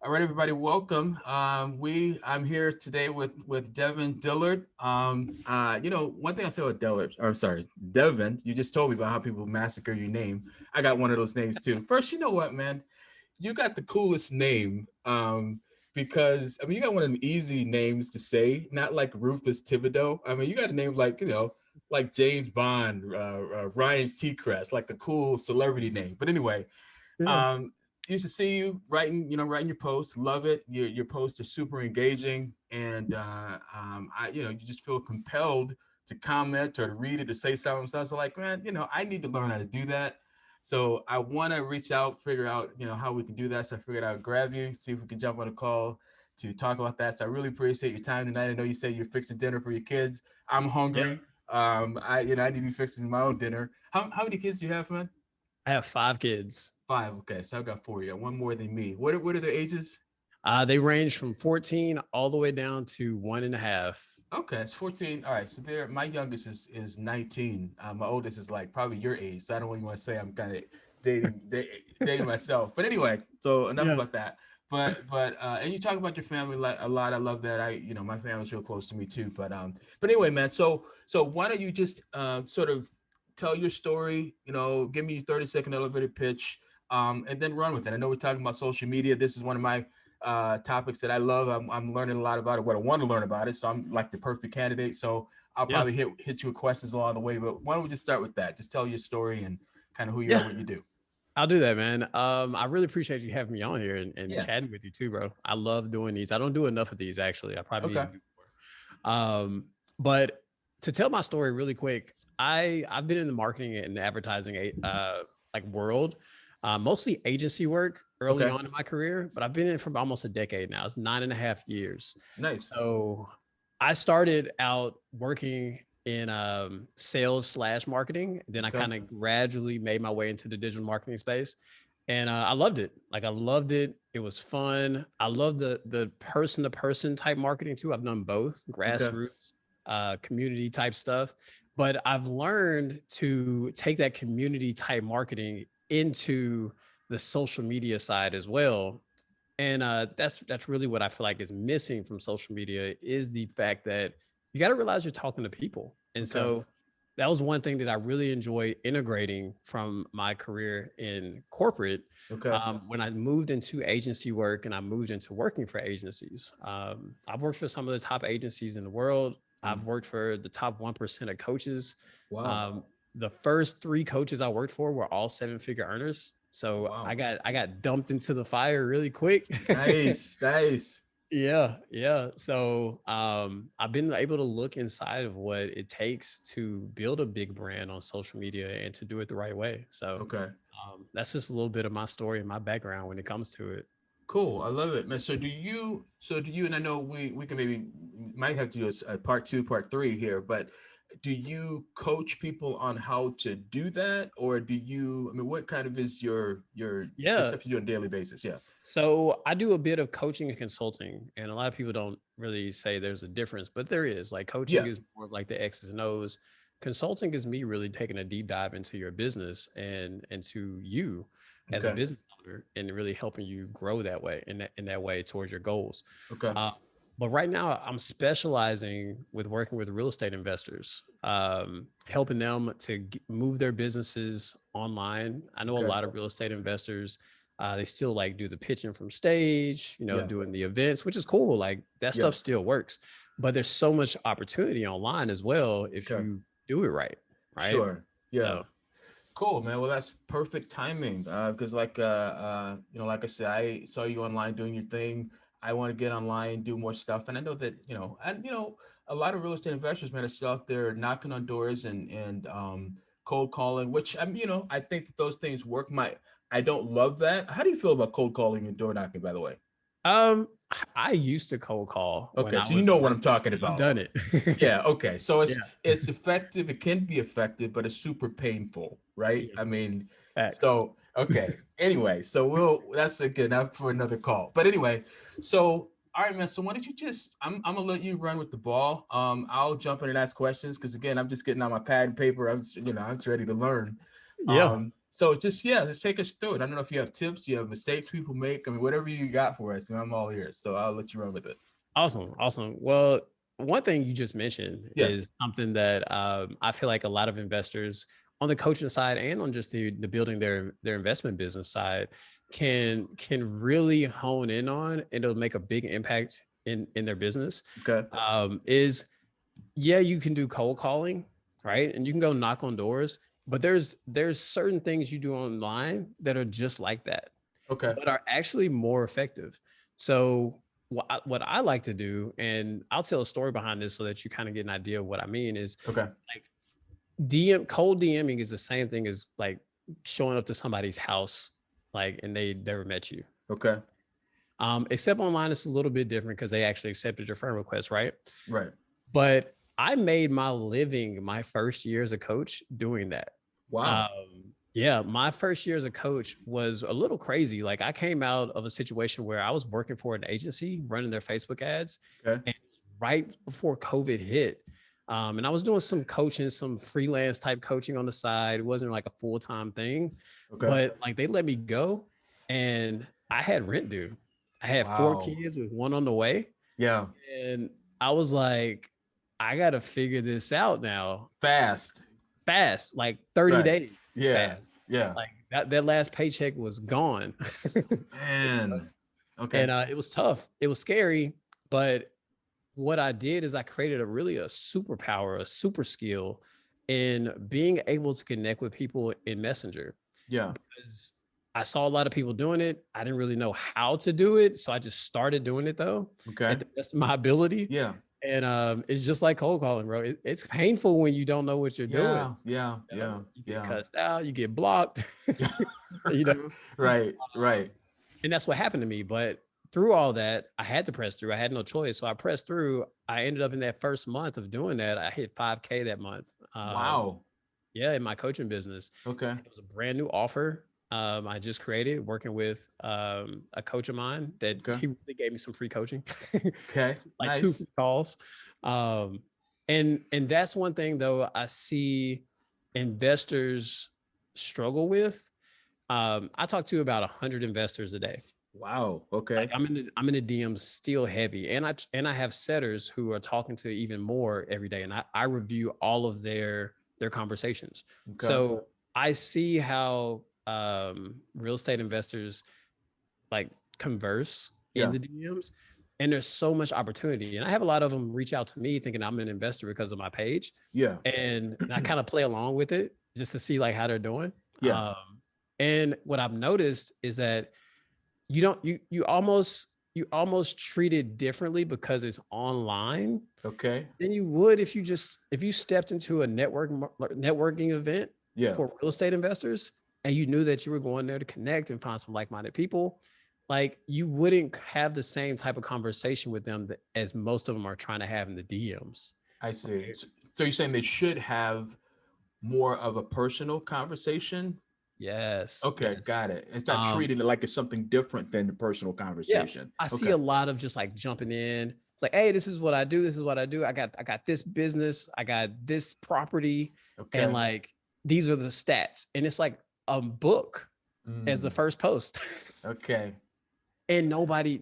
All right, everybody, welcome. I'm here today with Devin Dillard. One thing I say with Dillard, or sorry, Devin, you just told me about how people massacre your name. I got one of those names too. First, you know what, man? You got the coolest name. Because I mean, you got one of the easy names to say, not like Rufus Thibodeau. I mean, you got a name like like James Bond, Ryan Seacrest, like a cool celebrity name. But anyway, Yeah. um, used to see you writing your posts. Love it. Your posts are super engaging, and you just feel compelled to comment or to read it to say something. So I was like, man, I need to learn how to do that. So I want to reach out, figure out, how we can do that. So I figured I'd grab you, see if we can jump on a call to talk about that. So I really appreciate your time tonight. I know you said you're fixing dinner for your kids. I'm Yeah. hungry. I need to be fixing my own dinner. How many kids do you have, man? I have 5 kids. Five. Okay, so I've got four. You got one more than me. What are their ages? They range from 14 all the way down to 1.5. Okay, it's 14. All right, so there. My youngest is 19. My oldest is like probably your age. So I don't even want to say I'm kind of dating myself. But anyway, so enough Yeah. about that. But and you talk about your family like a lot. I love that. My family's real close to me too. But anyway, man. So why don't you just sort of tell your story? Give me your 30-second elevator pitch. And then run with it. I know we're talking about social media. This is one of my topics that I love. I'm learning a lot about it, what I want to learn about it. So I'm like the perfect candidate. So I'll Yeah. probably hit you with questions along the way. But why don't we just start with that? Just tell your story and kind of who you are, Yeah. what you do. I'll do that, man. I really appreciate you having me on here and Yeah. chatting with you too, bro. I love doing these. I don't do enough of these actually. I probably need Okay. to do more. But to tell my story really quick, I've been in the marketing and advertising like world, mostly agency work early Okay. on in my career, but I've been in it for almost a decade now. It's 9.5 years. Nice. So I started out working in sales slash marketing. Then I Okay. kind of gradually made my way into the digital marketing space, and I loved it. Like I loved it. It was fun. I love the person to person type marketing too. I've done both Okay. grassroots, community type stuff, but I've learned to take that community type marketing into the social media side as well. And that's really what I feel like is missing from social media is the fact that you got to realize you're talking to people. And Okay. so that was one thing that I really enjoyed integrating from my career in corporate. Okay. When I moved into agency work and I moved into working for agencies, I've worked for some of the top agencies in the world. Mm. I've worked for the top 1% of coaches. Wow. Um, the first three coaches I worked for were all 7-figure earners. Oh, So wow. I got dumped into the fire really quick. Nice. Nice. Yeah, yeah. So I've been able to look inside of what it takes to build a big brand on social media and to do it the right way. So Okay. that's just a little bit of my story and my background when it comes to it. Cool. I love it, man. So do you, and I know we can maybe might have to do a part two, part three here, but do you coach people on how to do that? Or I mean, what kind of is the Yeah. stuff you do on a daily basis? Yeah. So I do a bit of coaching and consulting, and a lot of people don't really say there's a difference, but there is. Like coaching Yeah. is more like the X's and O's. Consulting is me really taking a deep dive into your business and into you as a Okay. business owner and really helping you grow that way in that way towards your goals. Okay. Uh, but right now, I'm specializing with working with real estate investors, helping them to move their businesses online. I know a Okay. lot of real estate investors they still like do the pitching from stage, Yeah. doing the events, which is cool. Like that Yeah. stuff still works, but there's so much opportunity online as well if Okay. you do it right. Right. Sure. Yeah. So, Cool, man. Well, that's perfect timing. Because like I said, I saw you online doing your thing. I want to get online, do more stuff, and I know that a lot of real estate investors, man, are still out there knocking on doors and cold calling. Which I think that those things work. I don't love that. How do you feel about cold calling and door knocking? By the way. um, I used to cold call when Okay, I so you was know what I'm working. talking I've about. done it. Yeah, okay. So Yeah. it's effective. It can be effective, but it's super painful, right? Yeah. I mean, Facts. so okay. Anyway, so that's a good enough for another call. But anyway, so all right, man. So why don't you just I'm gonna let you run with the ball. I'll jump in and ask questions because again, I'm just getting on my pad and paper. I'm just ready to learn. Yeah. So just yeah, just take us through it. I don't know if you have tips, you have mistakes people make. I mean, whatever you got for us, and I'm all ears. So I'll let you run with it. Awesome. Awesome. Well, one thing you just mentioned Yeah. is something that I feel like a lot of investors on the coaching side and on just the building their investment business side can really hone in on, and it'll make a big impact in their business. Okay. Is yeah, you can do cold calling, right? And you can go knock on doors, but there's certain things you do online that are just like that, Okay. but are actually more effective. So what I like to do, and I'll tell a story behind this so that you kind of get an idea of what I mean, is Okay. like cold DMing is the same thing as like showing up to somebody's house, like, and they never met you. Okay. Except online, it's a little bit different because they actually accepted your friend request, right? Right. But I made my living my first year as a coach doing that. Wow. Yeah, my first year as a coach was a little crazy. Like I came out of a situation where I was working for an agency running their Facebook ads, Okay. and right before COVID hit. And I was doing some coaching, some freelance type coaching on the side. It wasn't like a full-time thing, Okay. but like they let me go and I had rent due. I had four Wow. kids with one on the way. Yeah. And I was like, I got to figure this out now Fast. fast, like 30 Right. days Yeah. fast. Yeah. Like that last paycheck was gone. Man. Okay. And it was tough. It was scary. But what I did is I created a superpower, a super skill in being able to connect with people in Messenger, Yeah. because I saw a lot of people doing it. I didn't really know how to do it. So I just started doing it though, Okay. at the best of my ability. Yeah. And it's just like cold calling, bro. It's painful when you don't know what you're doing. Yeah. Yeah. You know, Yeah. you get Yeah. cussed out, you get blocked, Yeah. you know. Right. Right. And that's what happened to me. But through all that, I had to press through. I had no choice. So I pressed through. I ended up in that first month of doing that. I hit 5K that month. Wow. Yeah, in my coaching business. Okay. It was a brand new offer. I just created working with a coach of mine that Okay. he really gave me some free coaching, Okay. like two Nice. free calls. Um, and that's one thing though I see investors struggle with. I talk to about 100 investors a day. Wow. Like Okay. I'm in the DMs still heavy, and I have setters who are talking to even more every day, and I review all of their conversations. Okay. So I see how real estate investors like converse in Yeah. the DMs, and there's so much opportunity. And I have a lot of them reach out to me thinking I'm an investor because of my page, Yeah. and I kind of play along with it just to see like how they're doing. Yeah. And what I've noticed is that you don't you almost treat it differently because it's online Okay. than you would if you stepped into a networking event Yeah. for real estate investors and you knew that you were going there to connect and find some like-minded people. Like you wouldn't have the same type of conversation with them as most of them are trying to have in the DMs. I see. So you're saying they should have more of a personal conversation? Yes, Okay, yes. got it. It's not Um, treated like it's something different than the personal Yeah, conversation. I see Okay. a lot of just like jumping in. It's like, hey, this is what I do. This is what I do. I got this business. I got this property, and Okay. like these are the stats. And it's like a book as the Mm, first post. okay. And nobody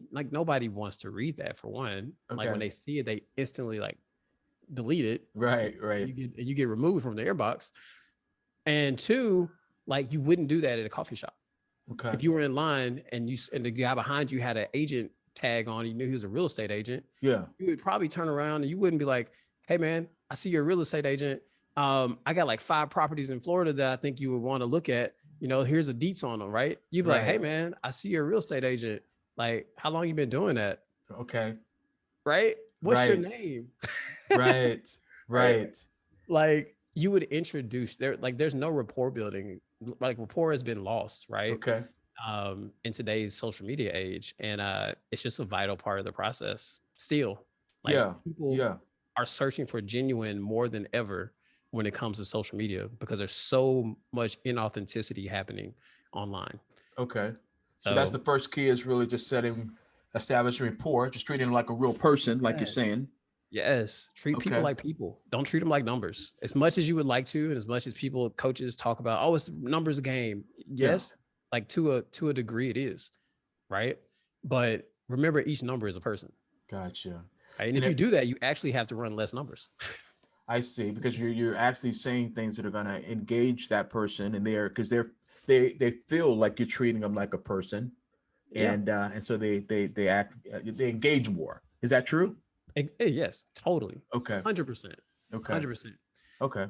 wants to read that for one. Like when Okay. they see it, they instantly like delete it. Right, right. You get removed from the airbox. And two, like you wouldn't do that at a coffee shop. Okay. If you were in line and the guy behind you had an agent tag on, you knew he was a real estate agent, Yeah. you would probably turn around and you wouldn't be like, hey man, I see you're a real estate agent. I got like 5 properties in Florida that I think you would want to look at. You know, here's the deets on them, right? You'd be like, hey Right. man, I see you're a real estate agent. Like, how long you been doing that? Okay. Right? What's your Right. name? Right. Right? Right. Like you would introduce there's no rapport building. Like rapport has been lost, right? Okay. In today's social media age. And it's just a vital part of the process still. Like Yeah. people Yeah. are searching for genuine more than ever when it comes to social media because there's so much inauthenticity happening online. Okay. So that's the So first key is really just establishing rapport, just treating them like a real person, like you're yes, saying. Yes, treat people Okay. like people. Don't treat them like numbers. As much as you would like to, and as much as people, coaches talk about, oh, it's numbers game. Yeah. Yes, like to a degree, it is, right? But remember, each number is a person, Gotcha. right? And And if you do that, you actually have to run less numbers. I see, because you're actually saying things that are gonna engage that person, and they feel like you're treating them like a person, Yeah. and so they act they engage more. Is that true? Yes, totally, Okay. 100%, Okay. 100%. Okay.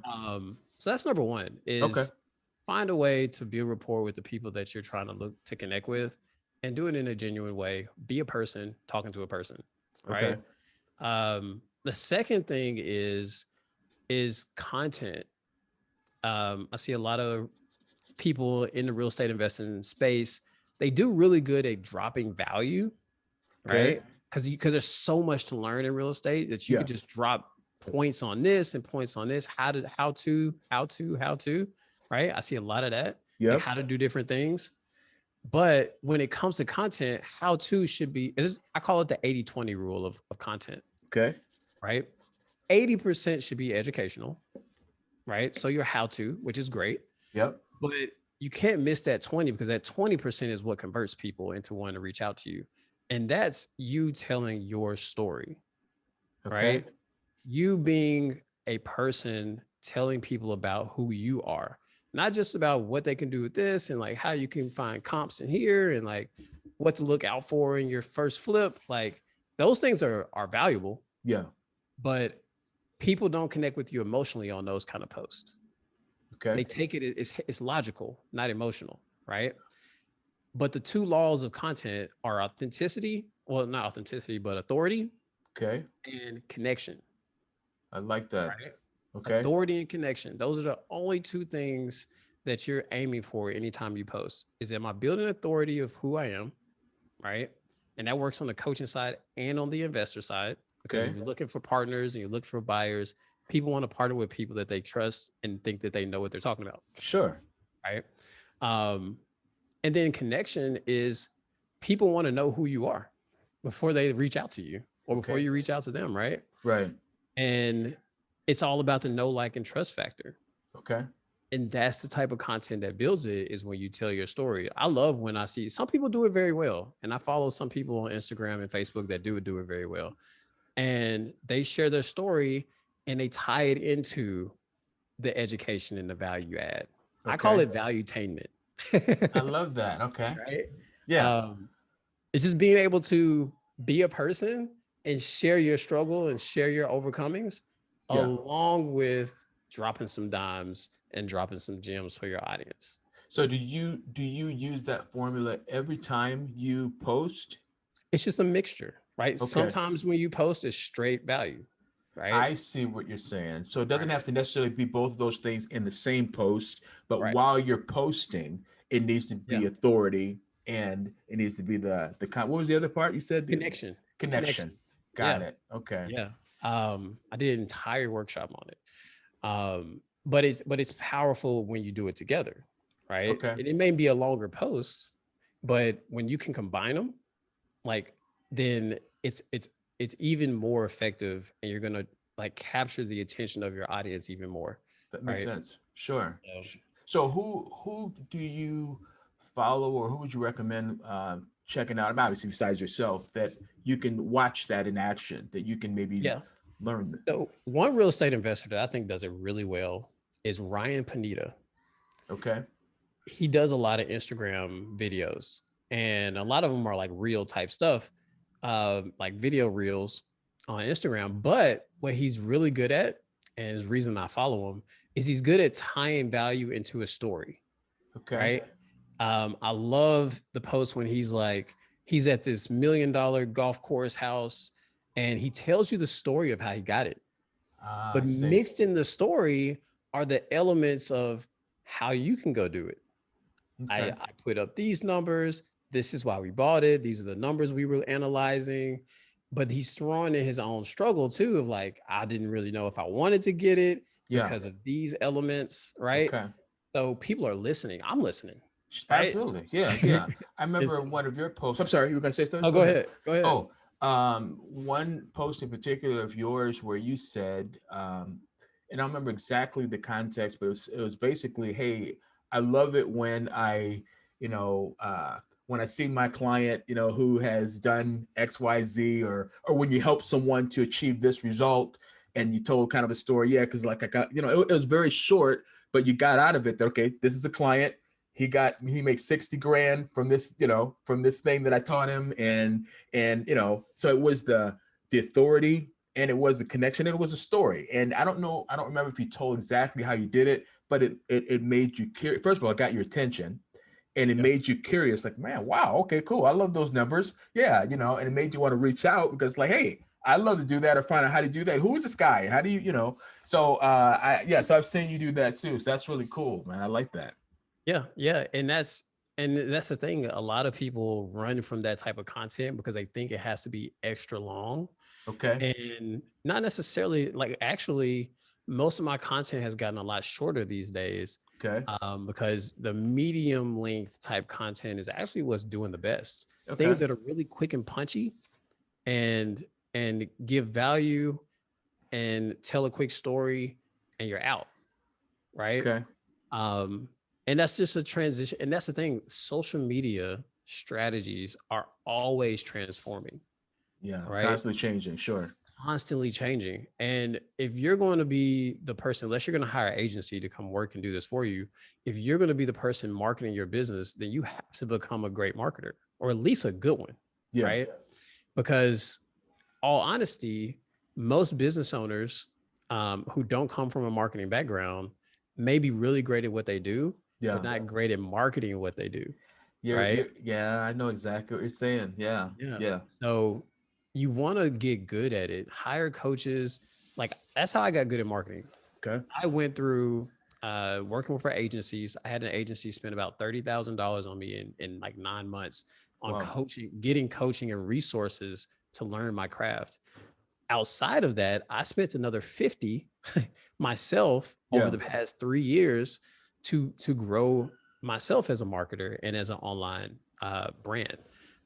So that's number one Okay. is find a way to build rapport with the people that you're trying to look to connect with and do it in a genuine way. Be a person talking to a person, right? Okay. The second thing is content. I see a lot of people in the real estate investing space. They do really good at dropping value, Okay. right? Because there's so much to learn in real estate that you Yeah. could just drop points on this and points on this. How to, right? I see a lot of that, like Yep. how to do different things. But when it comes to content, how to should be, I call it the 80-20 rule of content, Okay. right? 80% should be educational, right? So your how to, which is great, Yep. but you can't miss that 20 because that 20% is what converts people into wanting to reach out to you. And that's you telling your story, Okay. right? You being a person telling people about who you are, not just about what they can do with this and like how you can find comps in here and like what to look out for in your first flip. Like those things are valuable, Yeah. but people don't connect with you emotionally on those kind of posts. Okay. They take it, it's logical, not emotional, right? But the two laws of content are authenticity, well, not authenticity, but authority Okay. and connection, I like that. right? Okay. Authority and connection. Those are the only two things that you're aiming for anytime you post. Is am I building authority of who I am, right? And that works on the coaching side and on the investor side, because if Okay. you're looking for partners and you're looking for buyers, people want to partner with people that they trust and think that they know what they're talking about, Sure. right? Um, and then connection is people want to know who you are before they reach out to you or before Okay. you reach out to them, right? Right. And it's all about the know, like, and trust factor. Okay. And that's the type of content that builds it is when you tell your story. I love when I see some people do it very well. And I follow some people on Instagram and Facebook that do it very well. And they share their story and they tie it into the education and the value add. I call Okay. it valuetainment. I love that. Okay. Right? Yeah. Um, it's just being able to be a person and share your struggle and share your overcomings Yeah. along with dropping some dimes and dropping some gems for your audience. So do you use that formula every time you post? It's just a mixture, right? Okay. Sometimes when you post, it's straight value, right? I see what you're saying. So it doesn't Right. have to necessarily be both of those things in the same post, but Right. while you're posting, it needs to Yeah. be authority and it needs to be the what was the other part you said? The Connection. connection. Connection. Got Yeah. it. Okay. Yeah. I did an entire workshop on it. But it's powerful when you do it together, right? Okay. It may be a longer post, but when you can combine them, like then it's even more effective and you're gonna like capture the attention of your audience even more, That makes right? sense. Sure. So So who do you follow, or who would you recommend checking out? Obviously, besides yourself, that you can watch that in action, that you can maybe yeah. learn. So one real estate investor that I think does it really well is Ryan Panetta. Okay. He does a lot of Instagram videos, and a lot of them are like real type stuff, like video reels on Instagram. But what he's really good at, and the reason I follow him, is he's good at tying value into a story, Okay. right? I love the post when he's like, he's at this $1 million golf course house and he tells you the story of how he got it. Ah, I But see. mixed in the story are the elements of how you can go do it. I, Okay. I put up these numbers. This is why we bought it. These are the numbers we were analyzing. But he's throwing in his own struggle too of like, I didn't really know if I wanted to get it Yeah. because of these elements, right? Okay. So people are listening. I'm listening, right? Absolutely. Yeah. Yeah. I It's, remember one of your posts. I'm sorry, you were gonna say something? oh, Go go ahead. ahead. Go ahead. Oh, One post in particular of yours where you said, and I don't remember exactly the context, but it was basically, hey, I love it when you know, uh, when I see my client, who has done X, Y, Z, or when you help someone to achieve this result, and you told kind of a story, yeah, because like I got, it was very short, but you got out of it that okay, this is a client. He makes 60 grand from this, from this thing that I taught him, and so it was the authority, and it was the connection, and it was a story. And I don't remember if you told exactly how you did it, but it made you curious. First of all, it got your attention, and it Yeah. made you curious, like, man, wow, okay, cool, I love those numbers, yeah, and it made you want to reach out because like, hey, I love to do that, or find out how to do that, who is this guy, and how do you. So so I've seen you do that too, so that's really cool, man. I like that. Yeah, yeah, and that's the thing. A lot of people run from that type of content because they think it has to be extra long, Okay. and not necessarily. Like, actually, most of my content has gotten a lot shorter these days, Okay. because the medium length type content is actually what's doing the best. Things Okay. that are really quick and punchy, and give value and tell a quick story, and you're out, right? Okay. Um, and that's just a transition. And that's the thing. Social media strategies are always transforming, Yeah, right? constantly changing, sure. Constantly changing. And if you're going to be the person, unless you're going to hire an agency to come work and do this for you, if you're going to be the person marketing your business, then you have to become a great marketer, or at least a good one, Yeah. right? Because all honesty, most business owners, who don't come from a marketing background may be really great at what they do, but Yeah. not great at marketing what they do, right? Yeah, I know exactly what you're saying. Yeah. Yeah. Yeah. So you want to get good at it. Hire coaches. Like, that's how I got good at marketing. Okay. I went through working for agencies. I had an agency spend about $30,000 on me in like 9 months on Wow. coaching, getting coaching and resources to learn my craft. Outside of that, I spent another 50 myself over Yeah. the past 3 years to grow myself as a marketer and as an online brand,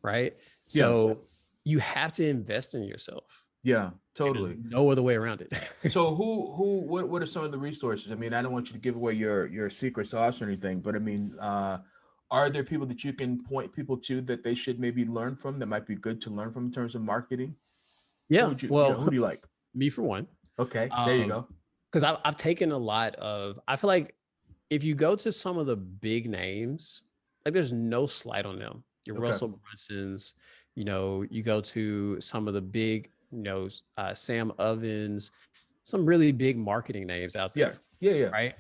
right? Yeah. So you have to invest in yourself. Yeah. There's Totally. no other way around it. So what are some of the resources? I mean, I don't want you to give away your secret sauce or anything, but I mean, are there people that you can point people to that they should maybe learn from, that might be good to learn from in terms of marketing? Who Yeah, would you, well, who do you like? me for one. Okay, there you Um, go. because I've taken a lot of, I feel like if you go to some of the big names, like, there's no slight on them. Your Okay. Russell Brunsons, you go to some of the big, Sam Ovens, some really big marketing names out Yeah. there, Yeah. Yeah.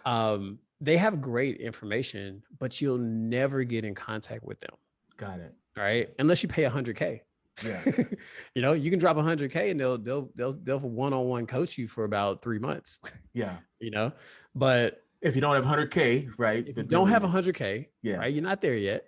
right? They have great information, but you'll never get in contact with them, Got it. right? Unless you pay 100K. Yeah. You can drop 100K and they'll one-on-one coach you for about 3 months, Yeah. you know, but If you don't have 100K, right? if The you don't have ability. 100K, Yeah. right, you're not there yet.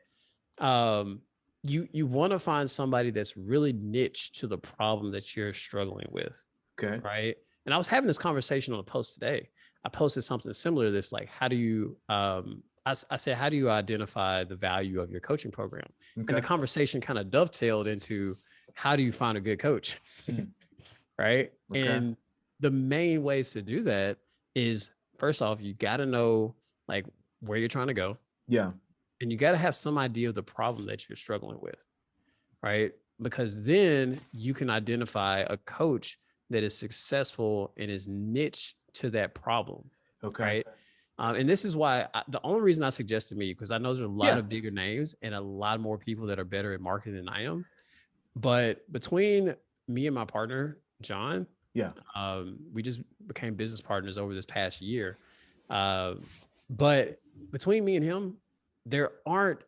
Um, you want to find somebody that's really niche to the problem that you're struggling with, Okay. right? And I was having this conversation on a post today. I posted something similar to this, like, how do you I said, how do you identify the value of your coaching program? And the Okay. conversation kind of dovetailed into, how do you find a good coach? Mm, Right? okay. And the main ways to do that is, first off, you got to know, like, where you're trying to go, Yeah. and you got to have some idea of the problem that you're struggling with, right? Because then you can identify a coach that is successful and is niche to that problem, Okay. right? And this is why the only reason I suggested me, because I know there's a lot Yeah. of bigger names and a lot more people that are better at marketing than I am. But between me and my partner, John, Yeah. we just became business partners over this past year. Um, but between me and him, there aren't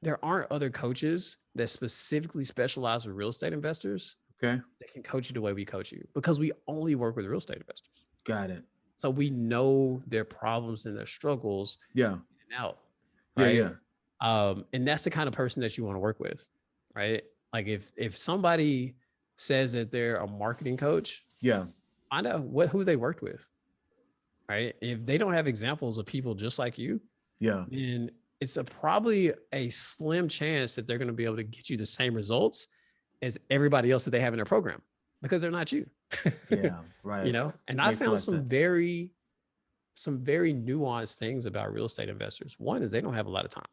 other coaches that specifically specialize with real estate investors Okay. that can coach you the way we coach you, because we only work with real estate investors. Got it. So we know their problems and their struggles Yeah. in and out, Yeah. right? Yeah. And that's the kind of person that you want to work with, right? Like, if somebody says that they're a marketing coach, Yeah. find out who they worked with, right? If they don't have examples of people just like you, Yeah. then it's probably a slim chance that they're going to be able to get you the same results as everybody else that they have in their program because they're not you. Yeah, right. You know, and I Makes a lot found of sense. some very nuanced things about real estate investors. One is they don't have a lot of time,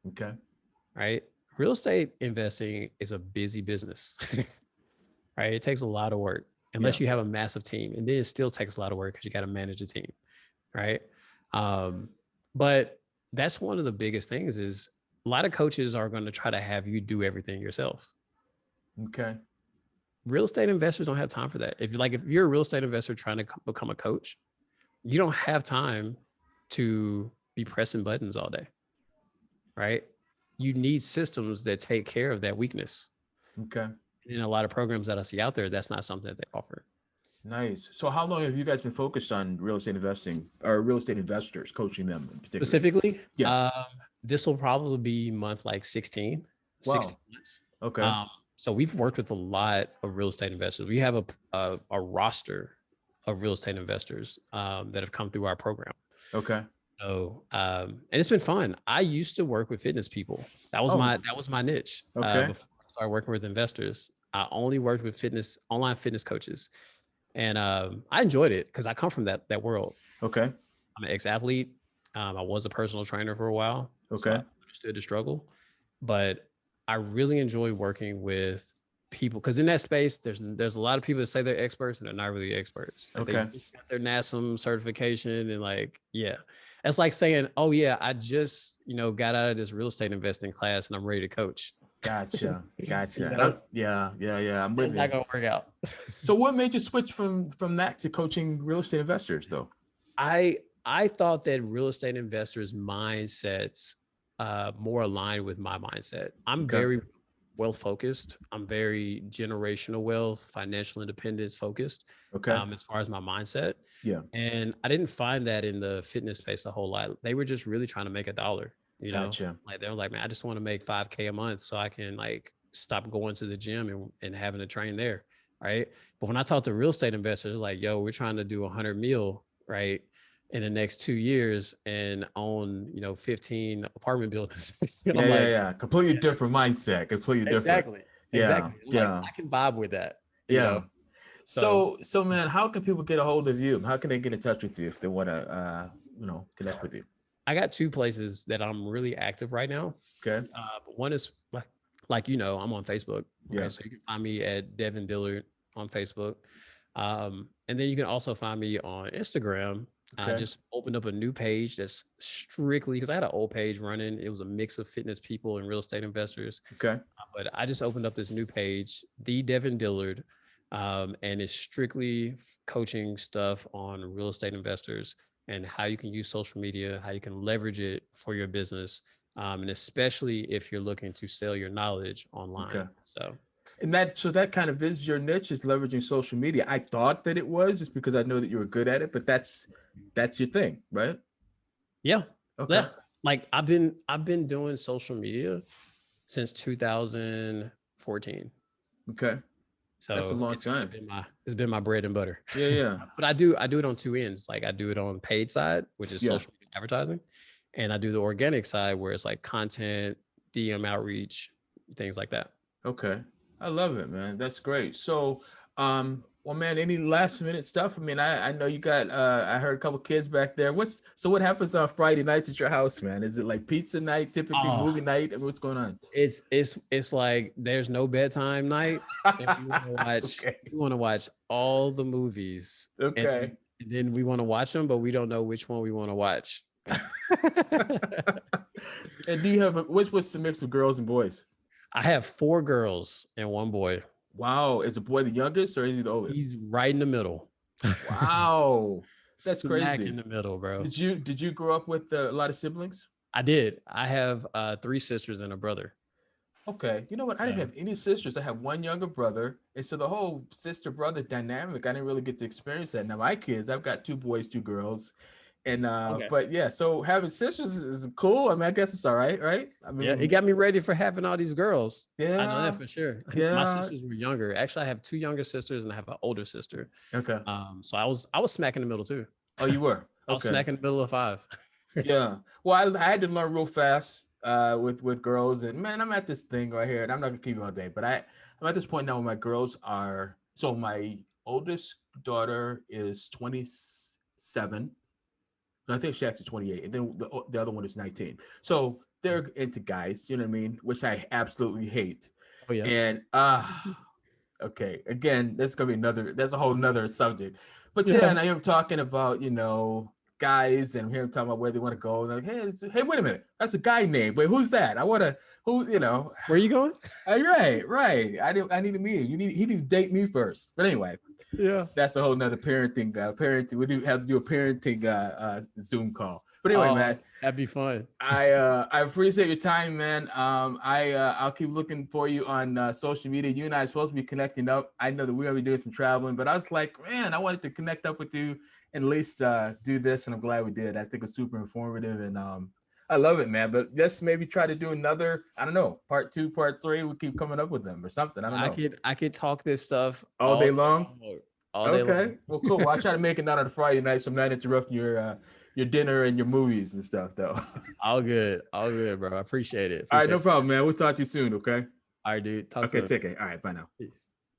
Okay. right? Real estate investing is a busy business, right? It takes a lot of work Yeah. unless you have a massive team. And then it still takes a lot of work because you got to manage a team, right? Um, but that's one of the biggest things is a lot of coaches are going to try to have you do everything yourself. Okay. Real estate investors don't have time for that. If you're a real estate investor trying to become a coach, you don't have time to be pressing buttons all day, right? You need systems that take care of that weakness. Okay. In a lot of programs that I see out there, that's not something that they offer. Nice. So how long have you guys been focused on real estate investing or real estate investors, coaching them in particular? Specifically, Yeah. this will probably be month like 16 Wow. months. Okay. So we've worked with a lot of real estate investors. We have a roster of real estate investors that have come through our program. Okay. So and it's been fun. I used to work with fitness people. That was my niche. Okay. Before I started working with investors, I only worked with online fitness coaches, and I enjoyed it because I come from that world. Okay. I'm an ex-athlete. I was a personal trainer for a while, so Okay. I understood the struggle. But I really enjoy working with people because in that space, there's a lot of people that say they're experts and they're not really experts. Like Okay. they just got their NASM certification and like, yeah, that's like saying, oh yeah, I just got out of this real estate investing class and I'm ready to coach. Gotcha. Gotcha. You know? Yeah. I'm It's with not you. gonna work out. So what made you switch from that to coaching real estate investors though? I thought that real estate investors' mindsets more aligned with my mindset. I'm Okay. very wealth focused. I'm very generational wealth, financial independence focused. Okay. As far as my mindset. Yeah. And I didn't find that in the fitness space a whole lot. They were just really trying to make a dollar, Gotcha. like they were like, man, I just want to make 5K a month so I can like stop going to the gym and having to train there. Right. But when I talk to real estate investors, like, yo, we're trying to do 100 mil, right, in the next 2 years and own, 15 apartment buildings. And Yeah. I'm Yeah. like, Yeah. Completely different mindset. Completely different. exactly. Yeah. Exactly. I'm like, Yeah. I can vibe with that. Yeah. So So man, how can people get a hold of you? How can they get in touch with you if they want to, connect with you? I got two places that I'm really active right now. Okay. But one is like I'm on Facebook. Okay, Yeah. so you can find me at Devin Dillard on Facebook, and then you can also find me on Instagram. I Okay. just opened up a new page that's strictly because I had an old page running. It was a mix of fitness people and real estate investors, Okay. but I just opened up this new page, the Devin Dillard, and it's strictly coaching stuff on real estate investors and how you can use social media, how you can leverage it for your business, and especially if you're looking to sell your knowledge online. Okay. So, And that kind of is your niche, is leveraging social media. I thought that it was just because I know that you were good at it, but that's your thing, right? yeah, Okay. yeah. Like I've been doing social media since 2014. Okay. That's a So long it's kind of time. been my bread and butter. Yeah. Yeah. But I do it on two ends. Like I do it on paid side, which is Yeah. social media advertising, and I do the organic side where it's like content, DM outreach, things like that. Okay. I love it, man. That's great. So, well, man, any last minute stuff? I mean, I know you got, I heard a couple kids back there. What happens on Friday nights at your house, man? Is it like pizza night, typically Oh, movie night? And what's going on? it's like there's no bedtime night, and Okay. we want to watch all the movies, Okay. and then we want to watch them, but we don't know which one we want to watch. And do you have what's the mix of girls and boys? I have 4 girls and 1 boy. Wow. Is the boy the youngest or is he the oldest? He's right in the middle. Wow. That's Smack crazy. in the middle, bro. Did you grow up with a lot of siblings? I did. I have 3 sisters and a brother. Okay. You know what? I didn't Yeah. have any sisters. I have one younger brother. And so the whole sister brother dynamic, I didn't really get to experience that. Now my kids, I've got 2 boys, 2 girls. And Okay. but yeah, so having sisters is cool. I mean, I guess it's all right, right? I Yeah, it mean, got me ready for having all these girls. I know yeah, that for sure. My yeah. sisters were younger. Actually, I have 2 younger sisters and I have an older sister. Okay. So I was smack in the middle too. Oh, you were? I was Okay. smack in the middle of 5. Yeah. Well, I had to learn real fast with girls, and man, I'm at this thing right here, and I'm not gonna keep you all day, but I'm at this point now where my girls are. So my oldest daughter is 27. I think she's actually 28, and then the other one is 19. So they're into guys, you know what I mean, which I absolutely hate. Oh yeah. And okay, again, that's gonna be that's a whole nother subject. But yeah, Yeah. and I hear him talking about, guys, and I hear him talking about where they want to go. And like, hey, wait a minute, that's a guy name. Wait, who's that? I wanna who, Where you going? right. I need to meet him. He needs to date me first. But anyway, Yeah. that's a whole nother parenting. We do have to do a parenting Zoom call. But anyway, Oh, man, that'd be fun. I appreciate your time, man. I'll keep looking for you on social media. You and I are supposed to be connecting up. I know that we're gonna be doing some traveling, but I was like, man, I wanted to connect up with you and at least do this, and I'm glad we did. I think it's super informative, and I love it, man. But let's maybe try to do another. I don't know, part two, part three. We keep coming up with them or something. I don't know. I could talk this stuff All all day day long. long. All day long. Okay. Well, cool. Well, I try to make it not on a Friday night, so I'm not interrupting your dinner and your movies and stuff, though. All good. All good, bro. I appreciate it. All right, no Appreciate it. problem, man. We'll talk to you soon. Okay. All right, dude. Talk Okay. soon. Take care. All right. Bye now. Peace.